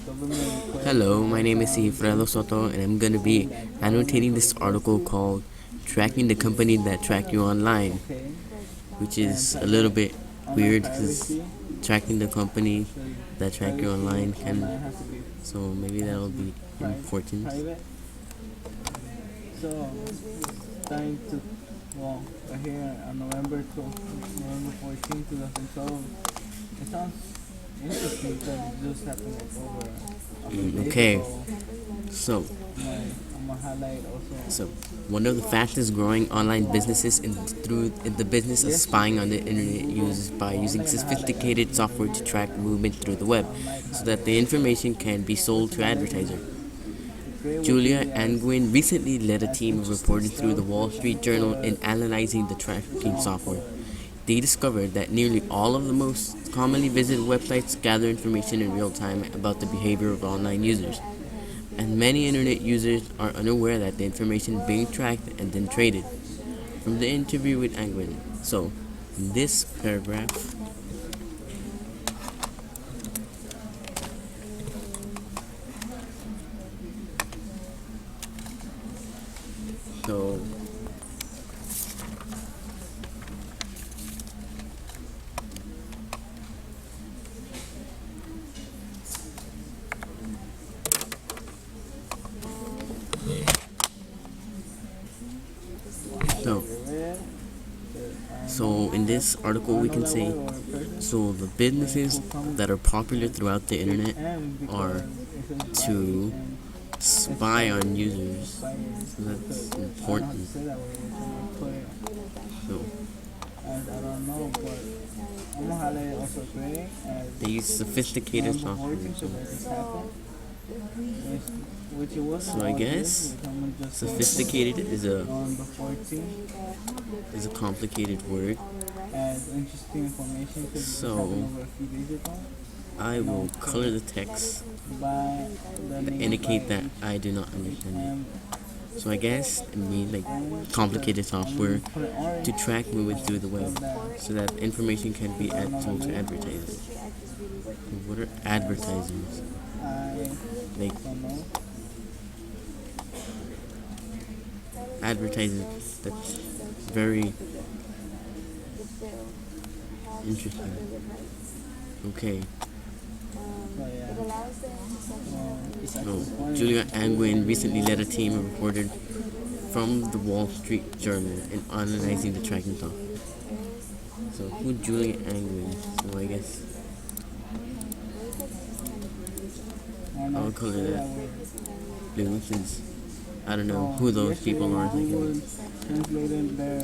Hello, my name is Sigifredo Soto, and I'm going to be annotating this article called Tracking the Company That Track You Online, which is a little bit weird because tracking the company that track you online can, so maybe that'll be important. So, starting to, we're here on November 14, 2012. It sounds interesting because it just happened over a few days Okay, ago. so I'm gonna highlight also. So, one of the fastest growing online businesses in the business of spying on the internet uses by using sophisticated software to track movement through the web so that the information can be sold to advertisers. Julia Angwin recently led a team of reporters through the Wall Street Journal in analyzing the tracking software. They discovered that nearly all of the most commonly visited websites gather information in real time about the behavior of online users, and many internet users are unaware that the information is being tracked and then traded. From the interview with Angwin. So, in this paragraph, so so so in this article we can say, so the businesses that are popular throughout the internet are to spy on users. So that's important. So they use sophisticated software. So I guess sophisticated is a complicated word. So I will color the text that indicate that I do not understand it. So I guess it means like complicated software to track movement through the web so that information can be sold to advertisers. What are advertisers? Like advertisers, that's very interesting. Okay. So, Julia Angwin recently led a team of reporters from the Wall Street Journal in analyzing the tracking software. So, who Julia Angwin? So, I guess I'll color that blue since I don't know who those people are.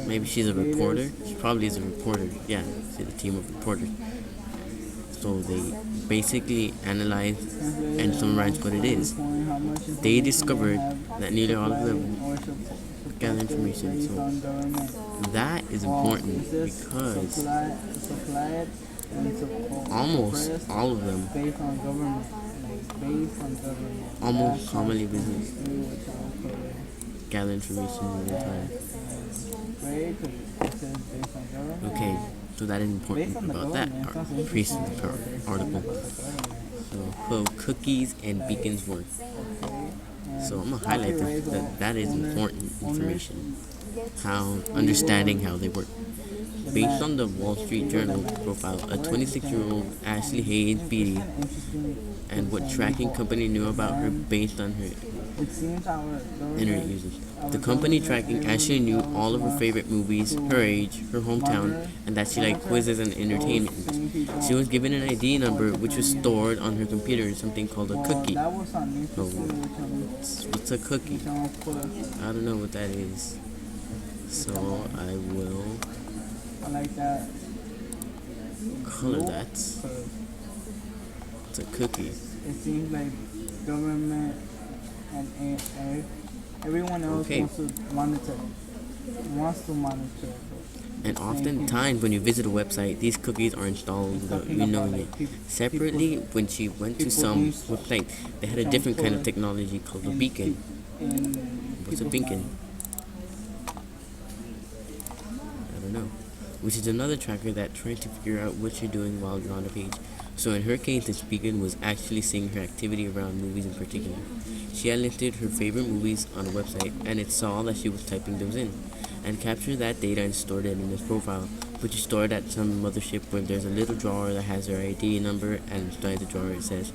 Maybe she's a reporter. She probably is a reporter. Yeah, she's a team of reporters. So they basically analyze and summarize what it is. They discovered that nearly all of them gather information. So that is important because almost all of them almost commonly business gather information in real time. Okay, so that is important about that article. So cookies and beacons work. So I'm gonna highlight that is important information. How understanding how they work. Based on the Wall Street Journal profile, a 26-year-old Ashley Hayes Beatty and what tracking company knew about her based on her internet users. The company tracking Ashley knew all of her favorite movies, her age, her hometown, and that she liked quizzes and entertainment. She was given an ID number which was stored on her computer in something called a cookie. Oh, what's a cookie? I don't know what that is. So I will color that. It's a cookie. It seems like government and everyone else wants to monitor. And oftentimes, when you visit a website, these cookies are installed without you knowing it. Separately, when she went to some website, they had a different kind of technology called a beacon. What's a beacon? I don't know. Which is another tracker that tries to figure out what you're doing while you're on a page. So in her case, this beacon was actually seeing her activity around movies in particular. She had listed her favorite movies on a website, and it saw that she was typing those in, and captured that data and stored it in this profile, which is stored at some mothership where there's a little drawer that has her ID number, and inside the drawer it says,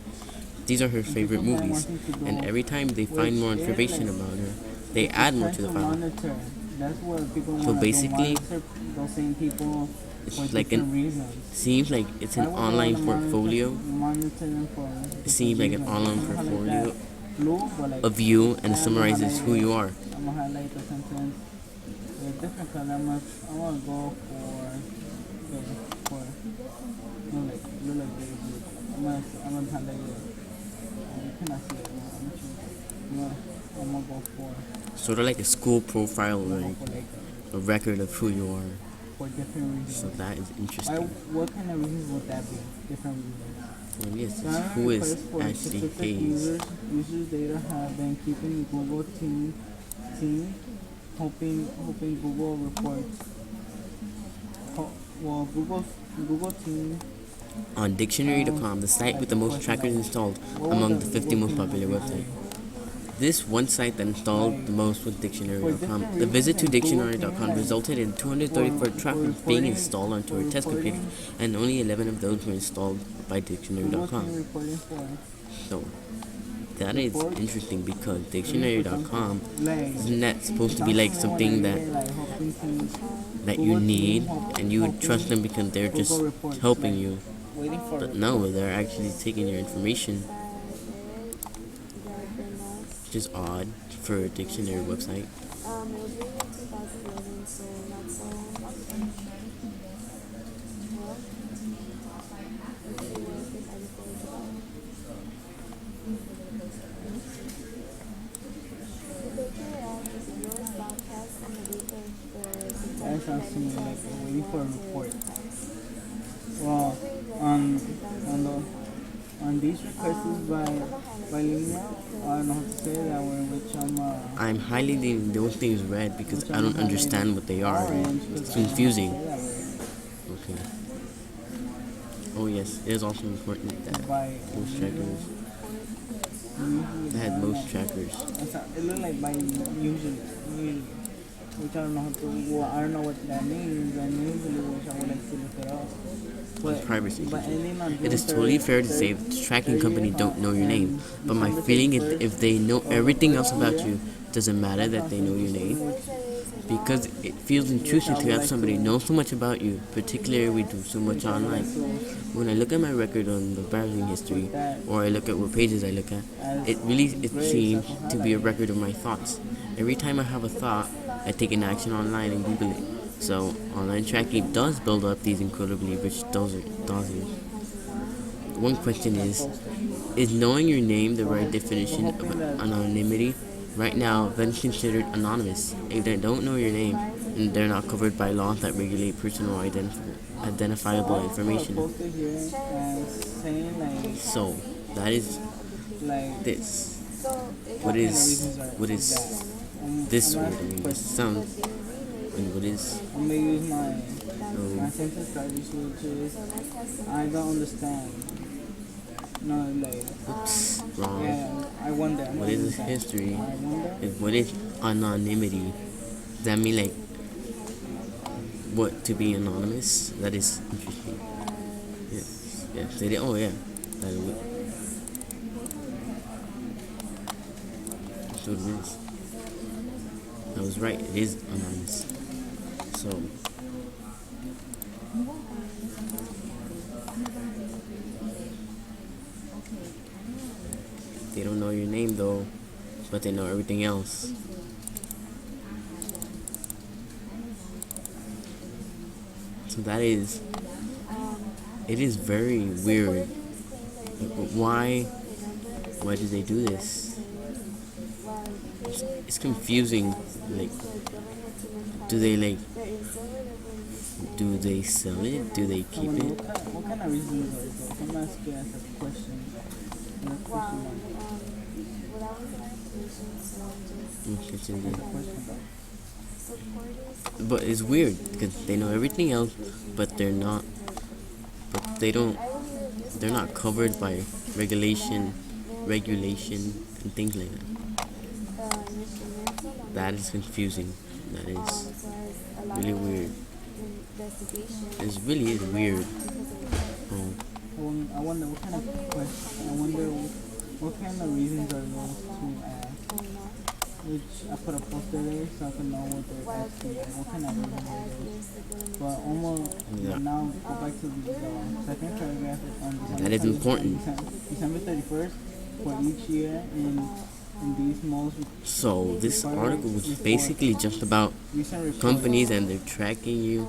these are her favorite movies, and every time they find more information about her, they add more to the file. That's what people So want basically, to monitor those same people for it's like different reasons. seems like it's an online portfolio. Monitor them for It seems like an online reasons. portfolio Blue, but like, of you, and it summarizes who you are. I'm gonna highlight the sentence with a different color. I'm gonna go for no, like blue, like very blue. I'm gonna highlight it. You cannot see it. I'm gonna go for Sort of like a school profile, like for like a record of who you are. for different reasons. So that is Why, interesting. what kind of reasons would that be? Different reasons. Well, yes, Primary it's who is requests for Ashley specific Hayes. users data have been keeping Google team hoping Google reports. Well, Google team On Dictionary.com, the site with the most trackers installed among the 50 most popular websites. This one site that installed the most was Dictionary.com. The visit to Dictionary.com resulted in 234 trackers being installed onto our test computer, and only 11 of those were installed by Dictionary.com. reporting for So that is interesting because Dictionary.com isn't that supposed to be like something that you need and you would trust them because they're just helping you. waiting for But no, they're actually taking your information, which is odd for a dictionary website. that sounds to me like they're waiting for a report. Well, on these requests by email, I don't know how to say that word, which I'm highlighting those things red because I don't understand what they are. It's confusing. Okay. Oh yes, it is also important that most trackers had most trackers. It looked like by usually, which I don't know how to. Well, I don't know what that means, and usually, which I would like to look it up. It's privacy. But ending on It is totally fair to say that the tracking company don't know your name, but my feeling is if they know everything else about you, doesn't matter that they know your name, because it feels intrusive to have somebody know so much about you, particularly we do so much online. When I look at my record on the browsing history, or I look at what pages I look at, it seems to be a record of my thoughts. Every time I have a thought, I take an action online and Google it. So online tracking does build up these incredibly rich doses. One question is knowing your name the right definition of anonymity? Right now, then considered anonymous. If they don't know your name, and they're not covered by laws that regulate personal identifiable information. So that is this. What is this word? I mean, this sound. And what is? I'm gonna use my sentence strategy, which is I don't understand. No, like. Oops, wrong. Yeah, I wonder. What is history? I wonder. And what is anonymity? Does that mean like what to be anonymous? That is interesting. Yes, yes. They did. Oh yeah, that is what. That's what it is. I was right. It is anonymous. So. They don't know your name though, but they know everything else. So that is, it is very weird. Why do they do this? It's confusing. Like, do they sell it? Do they keep it? What kind of reasons are those? I'm asking as a question. But it's weird because they know everything else, but they're not. But they don't. they're not covered by regulation, and things like that. That is confusing. That is really weird. It's really weird. Um, I wonder what kind of question. I wonder what kind of reasons are those to ask. Which I put a post there so I can know what they're asking. What kind of reasons are those? But almost now go back to the second paragraph on that is important. December 31st for each year in these malls. So this article was basically just about companies and they're tracking you,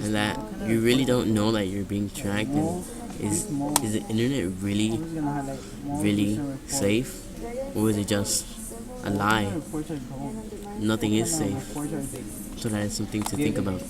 and that you really don't know that you're being tracked. And is the internet really safe, or is it just a lie? Nothing is safe. So that is something to think about.